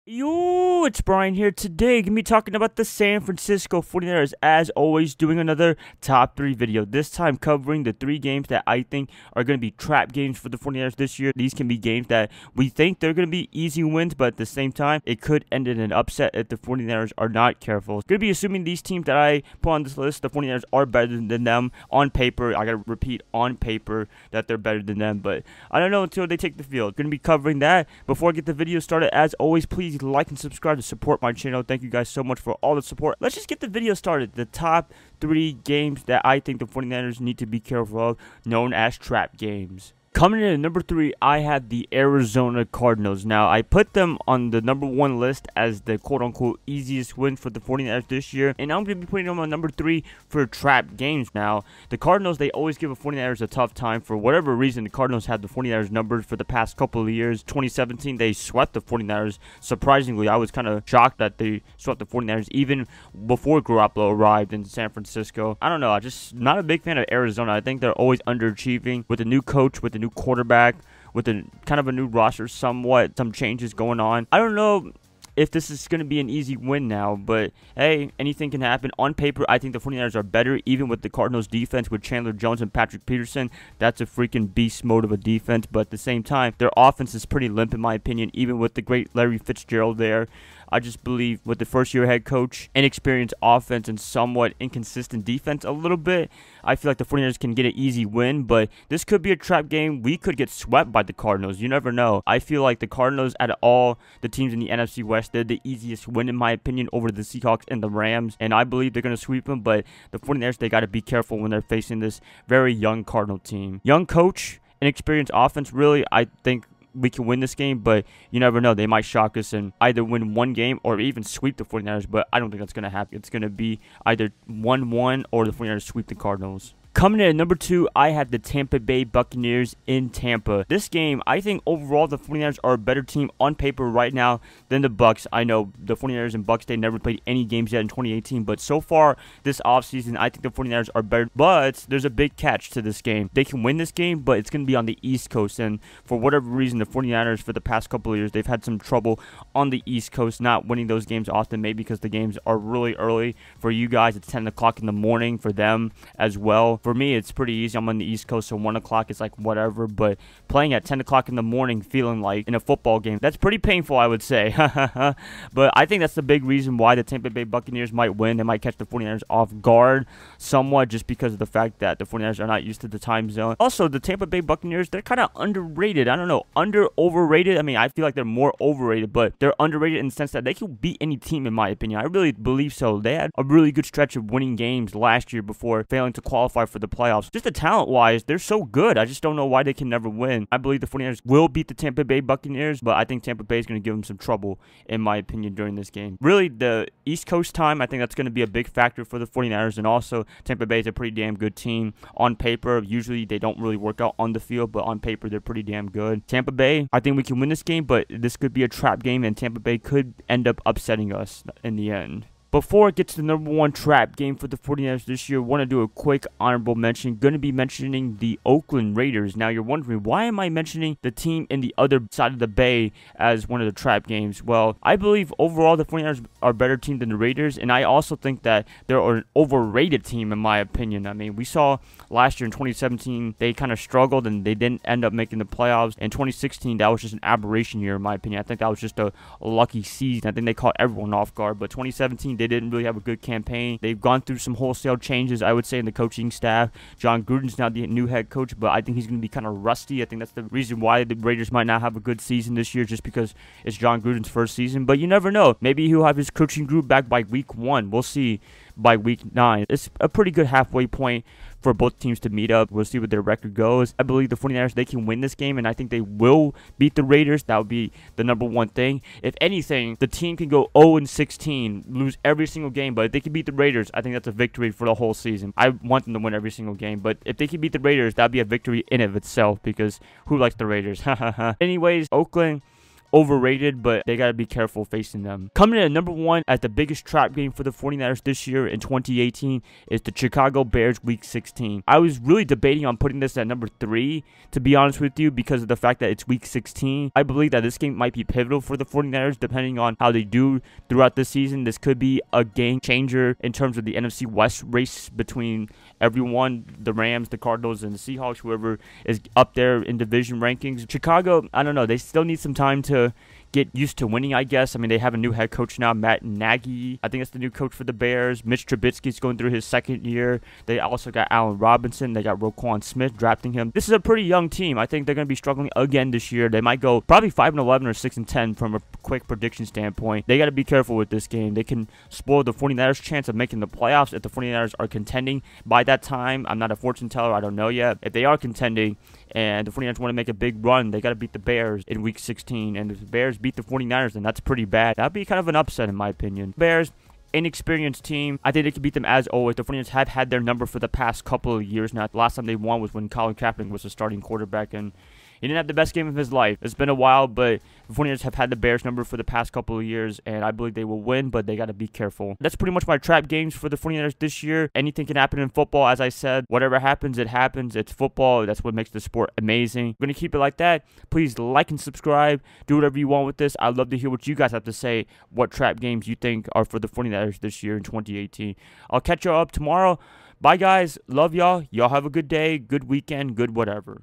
Yo, it's Brian here. Today, gonna be talking about the San Francisco 49ers, as always, doing another top 3 video. This time covering the 3 games that I think are gonna be trap games for the 49ers this year. These can be games that we think they're gonna be easy wins, but at the same time, it could end in an upset if the 49ers are not careful. Gonna be assuming these teams that I put on this list, the 49ers are better than them on paper. I gotta repeat, on paper, that they're better than them, but I don't know until they take the field. Gonna be covering that. Before I get the video started, as always, please like and subscribe to support my channel. Thank you guys so much for all the support. Let's just get the video started. The top 3 games that I think the 49ers need to be careful of, known as trap games. Coming in at number 3, I have the Arizona Cardinals. Now, I put them on the number 1 list as the quote-unquote easiest win for the 49ers this year, and I'm going to be putting them on number 3 for trap games. Now, the Cardinals, they always give the 49ers a tough time. For whatever reason, the Cardinals had the 49ers numbers for the past couple of years. 2017, they swept the 49ers. Surprisingly, I was kind of shocked that they swept the 49ers even before Garoppolo arrived in San Francisco. I don't know, I'm just not a big fan of Arizona. I think they're always underachieving with a new coach, with a new quarterback, with a kind of a new roster, somewhat some changes going on. I don't know if this is going to be an easy win now, but hey, anything can happen. On paper, I think the 49ers are better, even with the Cardinals defense with Chandler Jones and Patrick Peterson. That's a freaking beast mode of a defense, but at the same time, their offense is pretty limp in my opinion, even with the great Larry Fitzgerald there. I just believe with the first-year head coach, inexperienced offense, and somewhat inconsistent defense a little bit, I feel like the 49ers can get an easy win, but this could be a trap game. We could get swept by the Cardinals. You never know. I feel like the Cardinals, out of all the teams in the NFC West, they're the easiest win, in my opinion, over the Seahawks and the Rams, and I believe they're going to sweep them, but the 49ers, they got to be careful when they're facing this very young Cardinal team. Young coach, inexperienced offense, really, I think we can win this game, but you never know. They might shock us and either win one game or even sweep the 49ers, but I don't think that's going to happen. It's going to be either 1-1 or the 49ers sweep the Cardinals. Coming in at number 2, I have the Tampa Bay Buccaneers in Tampa. This game, I think overall the 49ers are a better team on paper right now than the Bucs. I know the 49ers and Bucs, they never played any games yet in 2018, but so far this offseason, I think the 49ers are better. But there's a big catch to this game. They can win this game, but it's going to be on the East Coast, and for whatever reason, the 49ers for the past couple of years, they've had some trouble on the East Coast, not winning those games often, maybe because the games are really early. For you guys, it's 10 o'clock in the morning for them as well. For me, it's pretty easy. I'm on the East Coast, so 1 o'clock is like whatever, but playing at 10 o'clock in the morning, feeling like in a football game, that's pretty painful, I would say. But I think that's the big reason why the Tampa Bay Buccaneers might win. They might catch the 49ers off guard somewhat, just because of the fact that the 49ers are not used to the time zone. Also, the Tampa Bay Buccaneers, they're kind of underrated. I don't know, overrated. I mean, I feel like they're more overrated, but they're underrated in the sense that they can beat any team, in my opinion. I really believe so. They had a really good stretch of winning games last year before failing to qualify for the playoffs. Just the talent-wise, they're so good. I just don't know why they can never win. I believe the 49ers will beat the Tampa Bay Buccaneers, but I think Tampa Bay is going to give them some trouble, in my opinion, during this game. Really, the East Coast time, I think that's going to be a big factor for the 49ers, and also Tampa Bay is a pretty damn good team. On paper, usually they don't really work out on the field, but on paper, they're pretty damn good. Tampa Bay, I think we can win this game, but this could be a trap game, and Tampa Bay could end up upsetting us in the end. Before I get to the number 1 trap game for the 49ers this year, I want to do a quick honorable mention. Going to be mentioning the Oakland Raiders. Now, you're wondering, why am I mentioning the team in the other side of the bay as one of the trap games? Well, I believe overall the 49ers are a better team than the Raiders, and I also think that they're an overrated team, in my opinion. I mean, we saw last year in 2017, they kind of struggled, and they didn't end up making the playoffs. In 2016, that was just an aberration year, in my opinion. I think that was just a lucky season. I think they caught everyone off guard, but 2017, they didn't really have a good campaign. They've gone through some wholesale changes, I would say, in the coaching staff. John Gruden's now the new head coach, but I think he's going to be kind of rusty. I think that's the reason why the Raiders might not have a good season this year, just because it's John Gruden's first season. But you never know. Maybe he'll have his coaching group back by week 1. We'll see by week 9. It's a pretty good halfway point for both teams to meet up. We'll see what their record goes. I believe the 49ers, they can win this game, and I think they will beat the Raiders. That would be the number 1 thing. If anything, the team can go 0-16, lose every single game, but if they can beat the Raiders, I think that's a victory for the whole season. I want them to win every single game, but if they can beat the Raiders, that'd be a victory in of itself, because who likes the Raiders? Anyways, Oakland, overrated, but they got to be careful facing them. Coming in at number 1 as the biggest trap game for the 49ers this year in 2018 is the Chicago Bears Week 16. I was really debating on putting this at number 3, to be honest with you, because of the fact that it's Week 16. I believe that this game might be pivotal for the 49ers depending on how they do throughout the season. This could be a game changer in terms of the NFC West race between everyone, the Rams, the Cardinals, and the Seahawks, whoever is up there in division rankings. Chicago, I don't know, they still need some time to get used to winning, I guess. I mean, they have a new head coach now, Matt Nagy. I think that's the new coach for the Bears. Mitch Trubisky's going through his second year. They also got Allen Robinson. They got Roquan Smith drafting him. This is a pretty young team. I think they're going to be struggling again this year. They might go probably 5-11 or 6-10 from a quick prediction standpoint. They got to be careful with this game. They can spoil the 49ers' chance of making the playoffs if the 49ers are contending by that time. I'm not a fortune teller. I don't know yet. If they are contending and the 49ers want to make a big run, they got to beat the Bears in Week 16. And if the Bears beat the 49ers, then that's pretty bad. That'd be kind of an upset in my opinion. Bears, inexperienced team. I think they can beat them as always. The 49ers have had their number for the past couple of years now. The last time they won was when Colin Kaepernick was the starting quarterback, and he didn't have the best game of his life. It's been a while, but the 49ers have had the Bears number for the past couple of years, and I believe they will win, but they got to be careful. That's pretty much my trap games for the 49ers this year. Anything can happen in football, as I said. Whatever happens, it happens. It's football. That's what makes the sport amazing. I'm going to keep it like that. Please like and subscribe. Do whatever you want with this. I'd love to hear what you guys have to say, what trap games you think are for the 49ers this year in 2018. I'll catch y'all up tomorrow. Bye, guys. Love y'all. Y'all have a good day, good weekend, good whatever.